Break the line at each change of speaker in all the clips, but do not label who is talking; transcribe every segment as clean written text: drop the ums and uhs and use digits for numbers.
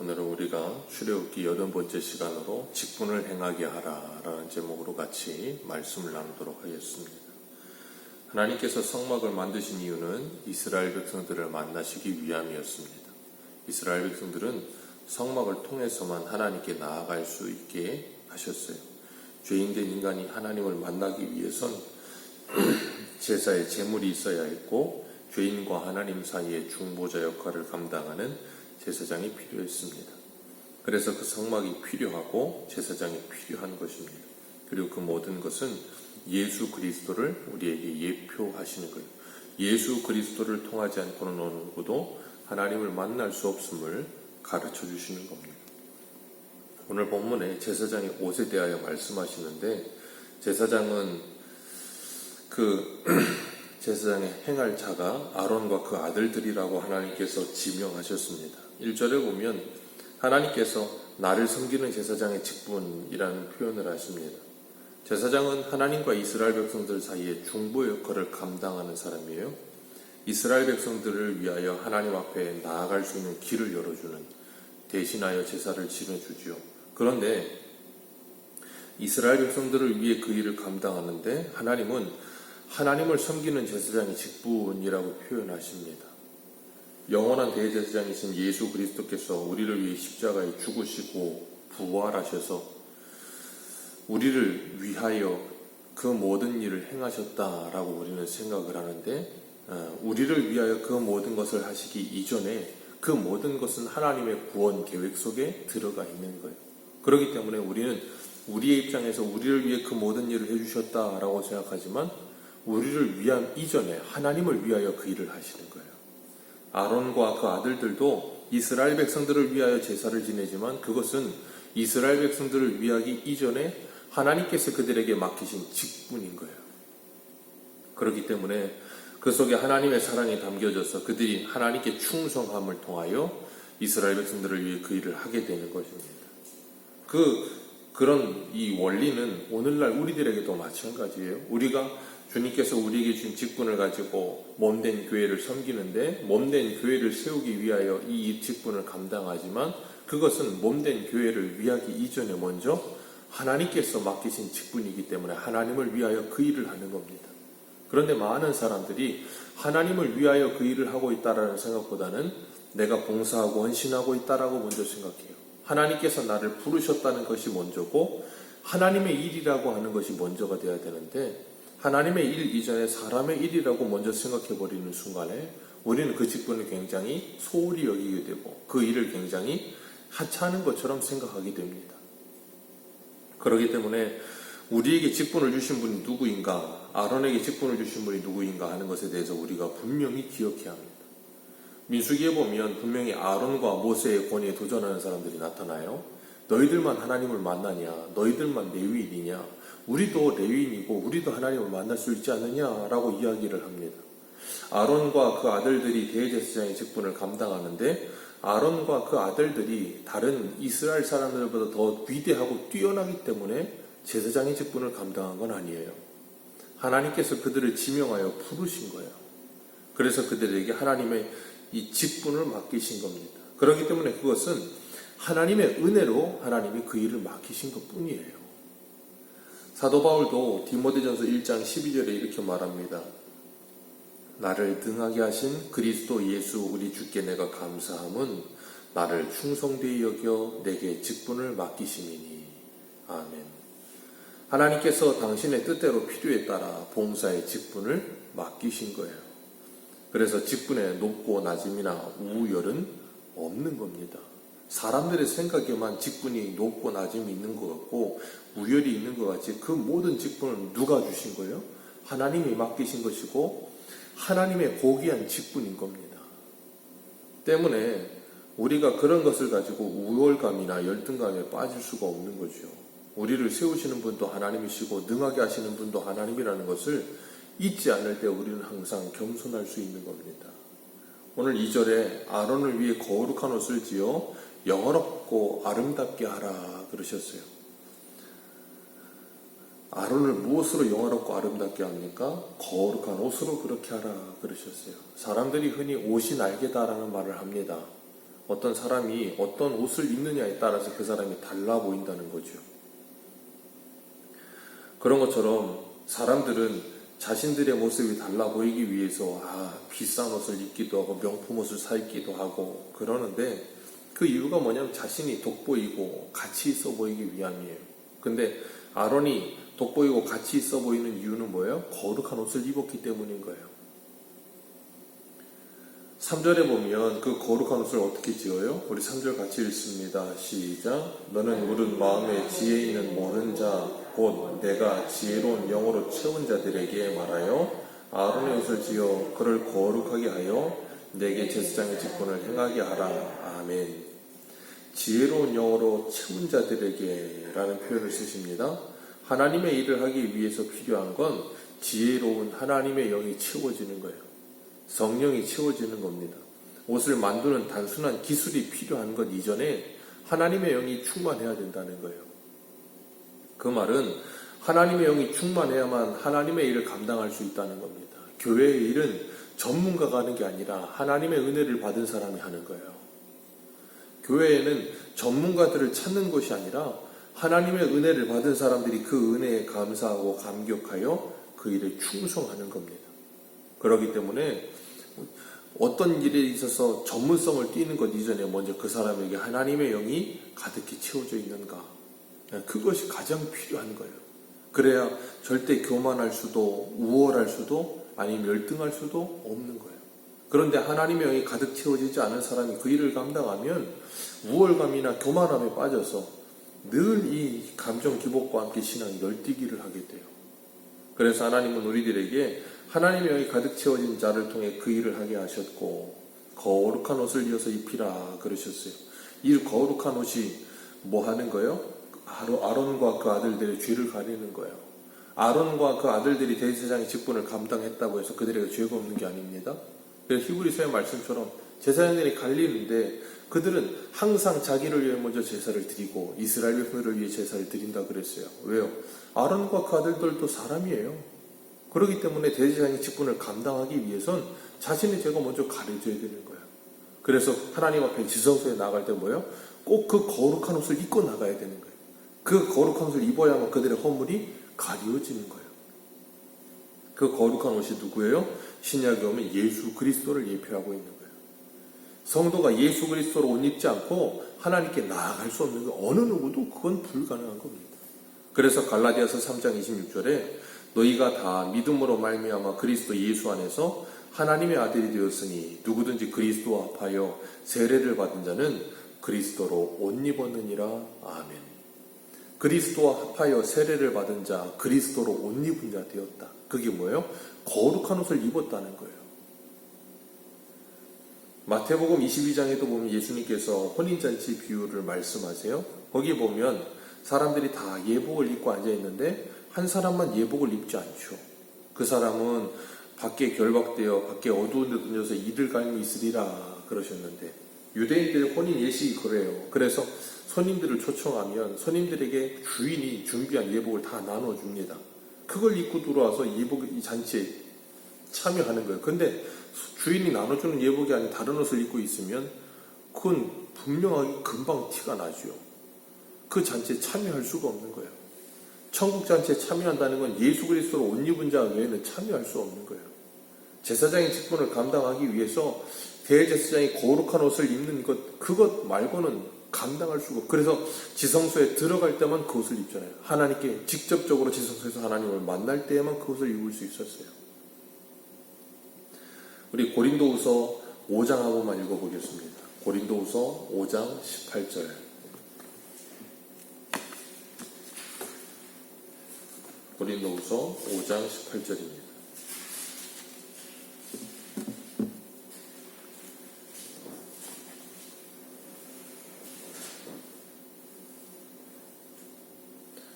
오늘은 우리가 출애굽기 80번째 시간으로 직분을 행하게 하라 라는 제목으로 같이 말씀을 나누도록 하겠습니다. 하나님께서 성막을 만드신 이유는 이스라엘 백성들을 만나시기 위함이었습니다. 이스라엘 백성들은 성막을 통해서만 하나님께 나아갈 수 있게 하셨어요. 죄인된 인간이 하나님을 만나기 위해선 제사에 제물이 있어야 했고 죄인과 하나님 사이의 중보자 역할을 감당하는 제사장이 필요했습니다. 그래서 그 성막이 필요하고 제사장이 필요한 것입니다. 그리고 그 모든 것은 예수 그리스도를 우리에게 예표하시는 거예요. 예수 그리스도를 통하지 않고는 어느 누구도 하나님을 만날 수 없음을 가르쳐 주시는 겁니다. 오늘 본문에 제사장의 옷에 대하여 말씀하시는데, 제사장은 제사장의 행할 자가 아론과 그 아들들이라고 하나님께서 지명하셨습니다. 1절에 보면 하나님께서 나를 섬기는 제사장의 직분이라는 표현을 하십니다. 제사장은 하나님과 이스라엘 백성들 사이에 중보 역할을 감당하는 사람이에요. 이스라엘 백성들을 위하여 하나님 앞에 나아갈 수 있는 길을 열어주는, 대신하여 제사를 지내주지요. 그런데 이스라엘 백성들을 위해 그 일을 감당하는데 하나님은 하나님을 섬기는 제사장의 직분이라고 표현하십니다. 영원한 대제사장이신 예수 그리스도께서 우리를 위해 십자가에 죽으시고 부활하셔서 우리를 위하여 그 모든 일을 행하셨다라고 우리는 생각을 하는데, 우리를 위하여 그 모든 것을 하시기 이전에 그 모든 것은 하나님의 구원 계획 속에 들어가 있는 거예요. 그렇기 때문에 우리는 우리의 입장에서 우리를 위해 그 모든 일을 해주셨다라고 생각하지만, 우리를 위한 이전에 하나님을 위하여 그 일을 하시는 거예요. 아론과 그 아들들도 이스라엘 백성들을 위하여 제사를 지내지만 그것은 이스라엘 백성들을 위하기 이전에 하나님께서 그들에게 맡기신 직분인 거예요. 그렇기 때문에 그 속에 하나님의 사랑이 담겨져서 그들이 하나님께 충성함을 통하여 이스라엘 백성들을 위해 그 일을 하게 되는 것입니다. 그런 이 원리는 오늘날 우리들에게도 마찬가지예요. 우리가 주님께서 우리에게 준 직분을 가지고 몸된 교회를 섬기는데, 몸된 교회를 세우기 위하여 이 직분을 감당하지만 그것은 몸된 교회를 위하기 이전에 먼저 하나님께서 맡기신 직분이기 때문에 하나님을 위하여 그 일을 하는 겁니다. 그런데 많은 사람들이 하나님을 위하여 그 일을 하고 있다라는 생각보다는 내가 봉사하고 헌신하고 있다라고 먼저 생각해요. 하나님께서 나를 부르셨다는 것이 먼저고 하나님의 일이라고 하는 것이 먼저가 돼야 되는데, 하나님의 일 이전에 사람의 일이라고 먼저 생각해버리는 순간에 우리는 그 직분을 굉장히 소홀히 여기게 되고 그 일을 굉장히 하찮은 것처럼 생각하게 됩니다. 그렇기 때문에 우리에게 직분을 주신 분이 누구인가, 아론에게 직분을 주신 분이 누구인가 하는 것에 대해서 우리가 분명히 기억해야 합니다. 민수기에 보면 분명히 아론과 모세의 권위에 도전하는 사람들이 나타나요. 너희들만 하나님을 만나냐, 너희들만 레위인이냐, 우리도 레위인이고 우리도 하나님을 만날 수 있지 않느냐라고 이야기를 합니다. 아론과 그 아들들이 대제사장의 직분을 감당하는데, 아론과 그 아들들이 다른 이스라엘 사람들보다 더 위대하고 뛰어나기 때문에 제사장의 직분을 감당한 건 아니에요. 하나님께서 그들을 지명하여 부르신 거예요. 그래서 그들에게 하나님의 이 직분을 맡기신 겁니다. 그렇기 때문에 그것은 하나님의 은혜로 하나님이 그 일을 맡기신 것 뿐이에요. 사도 바울도 디모데전서 1장 12절에 이렇게 말합니다. 나를 등하게 하신 그리스도 예수 우리 주께 내가 감사함은 나를 충성되이 여겨 내게 직분을 맡기심이니. 아멘. 하나님께서 당신의 뜻대로 필요에 따라 봉사의 직분을 맡기신 거예요. 그래서 직분에 높고 낮음이나 우열은 없는 겁니다. 사람들의 생각에만 직분이 높고 낮음이 있는 것 같고 우열이 있는 것 같이 그 모든 직분을 누가 주신 거예요? 하나님이 맡기신 것이고 하나님의 고귀한 직분인 겁니다. 때문에 우리가 그런 것을 가지고 우월감이나 열등감에 빠질 수가 없는 거죠. 우리를 세우시는 분도 하나님이시고 능하게 하시는 분도 하나님이라는 것을 잊지 않을 때 우리는 항상 겸손할 수 있는 겁니다. 오늘 2절에 아론을 위해 거룩한 옷을 지어 영화롭고 아름답게 하라 그러셨어요. 아론을 무엇으로 영화롭고 아름답게 합니까? 거룩한 옷으로 그렇게 하라 그러셨어요. 사람들이 흔히 옷이 날개다라는 말을 합니다. 어떤 사람이 어떤 옷을 입느냐에 따라서 그 사람이 달라 보인다는 거죠. 그런 것처럼 사람들은 자신들의 모습이 달라 보이기 위해서 비싼 옷을 입기도 하고 명품 옷을 사 입기도 하고 그러는데, 그 이유가 뭐냐면 자신이 돋보이고 가치 있어 보이기 위함이에요. 근데 아론이 돋보이고 가치 있어 보이는 이유는 뭐예요? 거룩한 옷을 입었기 때문인 거예요. 3절에 보면 그 거룩한 옷을 어떻게 지어요? 우리 3절 같이 읽습니다. 시작. 너는 물은 마음에 지혜 있는 모든 자 곧 내가 지혜로운 영으로 채운 자들에게 말하여 아론의 옷을 지어 그를 거룩하게 하여 내게 제사장의 직분을 행하게 하라. 아멘. 지혜로운 영으로 채운 자들에게 라는 표현을 쓰십니다. 하나님의 일을 하기 위해서 필요한 건 지혜로운 하나님의 영이 채워지는 거예요. 성령이 채워지는 겁니다. 옷을 만드는 단순한 기술이 필요한 것 이전에 하나님의 영이 충만해야 된다는 거예요. 그 말은 하나님의 영이 충만해야만 하나님의 일을 감당할 수 있다는 겁니다. 교회의 일은 전문가가 하는 게 아니라 하나님의 은혜를 받은 사람이 하는 거예요. 교회에는 전문가들을 찾는 것이 아니라 하나님의 은혜를 받은 사람들이 그 은혜에 감사하고 감격하여 그 일에 충성하는 겁니다. 그렇기 때문에 어떤 일에 있어서 전문성을 띠는 것 이전에 먼저 그 사람에게 하나님의 영이 가득히 채워져 있는가, 그것이 가장 필요한 거예요. 그래야 절대 교만할 수도 우월할 수도 아니면 열등할 수도 없는 거예요. 그런데 하나님의 영이 가득 채워지지 않은 사람이 그 일을 감당하면 우월감이나 교만함에 빠져서 늘 이 감정 기복과 함께 신앙이 널뛰기를 하게 돼요. 그래서 하나님은 우리들에게 하나님의 영이 가득 채워진 자를 통해 그 일을 하게 하셨고, 거룩한 옷을 이어서 입히라 그러셨어요. 이 거룩한 옷이 뭐 하는 거예요? 아론과 그 아들들의 죄를 가리는 거예요. 아론과 그 아들들이 대제사장의 직분을 감당했다고 해서 그들에게 죄가 없는 게 아닙니다. 그래서 히브리서의 말씀처럼 제사장들이 갈리는데 그들은 항상 자기를 위해 먼저 제사를 드리고 이스라엘 백성들을 위해 제사를 드린다 그랬어요. 왜요? 아론과 그 아들들도 사람이에요. 그렇기 때문에 대제사장의 직분을 감당하기 위해선 자신의 죄가 먼저 가려져야 되는 거예요. 그래서 하나님 앞에 지성소에 나갈 때 뭐예요? 꼭 그 거룩한 옷을 입고 나가야 되는 거예요. 그 거룩한 옷을 입어야만 그들의 허물이 가려지는 거예요. 그 거룩한 옷이 누구예요? 신약에 오면 예수 그리스도를 예표하고 있는 거예요. 성도가 예수 그리스도로 옷 입지 않고 하나님께 나아갈 수 없는 거, 어느 누구도 그건 불가능한 겁니다. 그래서 갈라디아서 3장 26절에 너희가 다 믿음으로 말미암아 그리스도 예수 안에서 하나님의 아들이 되었으니 누구든지 그리스도와 합하여 세례를 받은 자는 그리스도로 옷 입었느니라. 아멘. 그리스도와 합하여 세례를 받은 자, 그리스도로 옷 입은 자 되었다. 그게 뭐예요? 거룩한 옷을 입었다는 거예요. 마태복음 22장에도 보면 예수님께서 혼인잔치 비유를 말씀하세요. 거기 보면 사람들이 다 예복을 입고 앉아있는데 한 사람만 예복을 입지 않죠. 그 사람은 밖에 결박되어 밖에 어두운 데 던져서 이를 갈미 있으리라 그러셨는데, 유대인들의 혼인 예식이 그래요. 그래서 손님들을 초청하면 손님들에게 주인이 준비한 예복을 다 나눠줍니다. 그걸 입고 들어와서 이 잔치에 참여하는 거예요. 근데 주인이 나눠주는 예복이 아닌 다른 옷을 입고 있으면 그건 분명하게 금방 티가 나죠. 그 잔치에 참여할 수가 없는 거예요. 천국 잔치에 참여한다는 건 예수 그리스도로 옷 입은 자 외에는 참여할 수 없는 거예요. 제사장의 직분을 감당하기 위해서 대제사장이 거룩한 옷을 입는 것, 그것 말고는 감당할 수가 없고, 그래서 지성소에 들어갈 때만 그 옷을 입잖아요. 하나님께 직접적으로 지성소에서 하나님을 만날 때에만 그 옷을 입을 수 있었어요. 우리 고린도후서 5장 한번만 읽어보겠습니다. 고린도후서 5장 18절. 고린도후서 5장 18절입니다.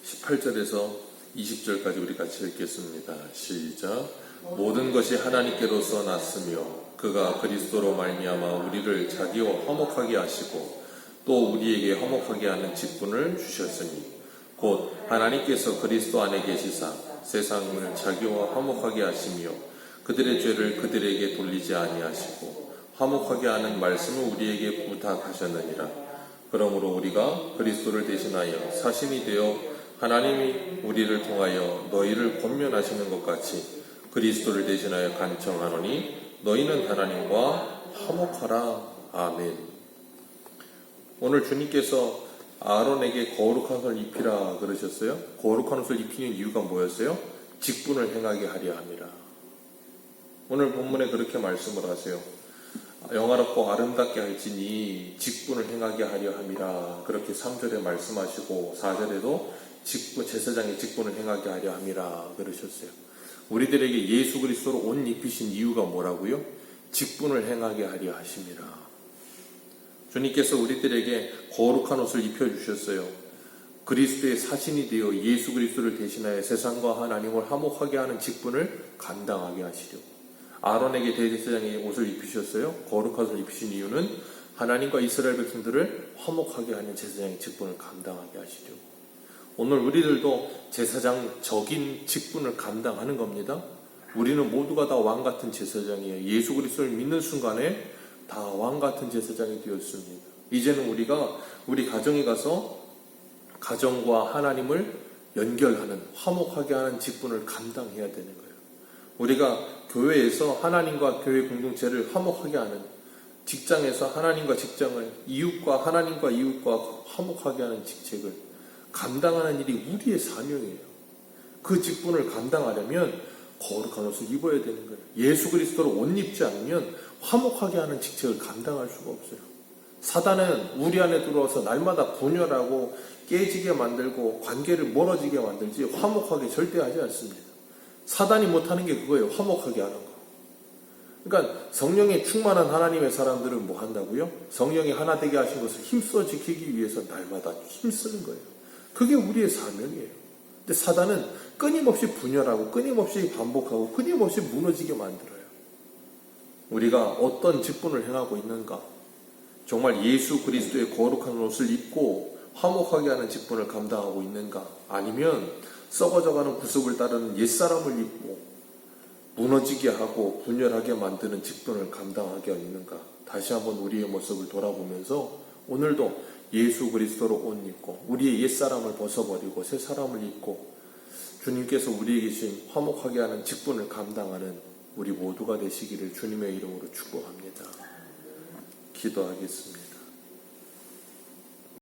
(18절에서) 20절까지 우리 같이 읽겠습니다. 시작. 모든 것이 하나님께로서 났으며 그가 그리스도로 말미암아 우리를 자기와 화목하게 하시고 또 우리에게 화목하게 하는 직분을 주셨으니 곧 하나님께서 그리스도 안에 계시사 세상을 자기와 화목하게 하시며 그들의 죄를 그들에게 돌리지 아니하시고 화목하게 하는 말씀을 우리에게 부탁하셨느니라. 그러므로 우리가 그리스도를 대신하여 사신이 되어 하나님이 우리를 통하여 너희를 권면하시는 것 같이 그리스도를 대신하여 간청하노니 너희는 하나님과 화목하라. 아멘. 오늘 주님께서 아론에게 거룩한 옷을 입히라 그러셨어요. 거룩한 옷을 입히는 이유가 뭐였어요? 직분을 행하게 하려 함이라. 오늘 본문에 그렇게 말씀을 하세요. 영화롭고 아름답게 할지니 직분을 행하게 하려 함이라. 그렇게 3절에 말씀하시고 4절에도 제사장의 직분을 행하게 하려 함이라 그러셨어요. 우리들에게 예수 그리스도로 옷 입히신 이유가 뭐라고요? 직분을 행하게 하려 하심이라. 주님께서 우리들에게 거룩한 옷을 입혀주셨어요. 그리스도의 사신이 되어 예수 그리스도를 대신하여 세상과 하나님을 화목하게 하는 직분을 감당하게 하시려고. 아론에게 대제사장의 옷을 입히셨어요. 거룩한 옷을 입히신 이유는 하나님과 이스라엘 백성들을 화목하게 하는 제사장의 직분을 감당하게 하시려고. 오늘 우리들도 제사장적인 직분을 감당하는 겁니다. 우리는 모두가 다 왕같은 제사장이에요. 예수 그리스도를 믿는 순간에 다 왕같은 제사장이 되었습니다. 이제는 우리가 우리 가정에 가서 가정과 하나님을 연결하는, 화목하게 하는 직분을 감당해야 되는 거예요. 우리가 교회에서 하나님과 교회 공동체를 화목하게 하는, 직장에서 하나님과 직장을, 이웃과 하나님과 이웃과 화목하게 하는 직책을 감당하는 일이 우리의 사명이에요. 그 직분을 감당하려면 거룩한 옷을 입어야 되는 거예요. 예수 그리스도로 옷 입지 않으면 화목하게 하는 직책을 감당할 수가 없어요. 사단은 우리 안에 들어와서 날마다 분열하고 깨지게 만들고 관계를 멀어지게 만들지 화목하게 절대 하지 않습니다. 사단이 못하는 게 그거예요. 화목하게 하는 거. 그러니까 성령에 충만한 하나님의 사람들은 뭐 한다고요? 성령이 하나 되게 하신 것을 힘써 지키기 위해서 날마다 힘쓰는 거예요. 그게 우리의 사명이에요. 근데 사단은 끊임없이 분열하고 끊임없이 반복하고 끊임없이 무너지게 만들어요. 우리가 어떤 직분을 행하고 있는가? 정말 예수 그리스도의 거룩한 옷을 입고 화목하게 하는 직분을 감당하고 있는가? 아니면 썩어져가는 구습을 따르는 옛사람을 입고 무너지게 하고 분열하게 만드는 직분을 감당하게 있는가? 다시 한번 우리의 모습을 돌아보면서 오늘도 예수 그리스도로 옷 입고 우리의 옛사람을 벗어버리고 새 사람을 입고 주님께서 우리에게 주신 화목하게 하는 직분을 감당하는 우리 모두가 되시기를 주님의 이름으로 축복합니다. 기도하겠습니다.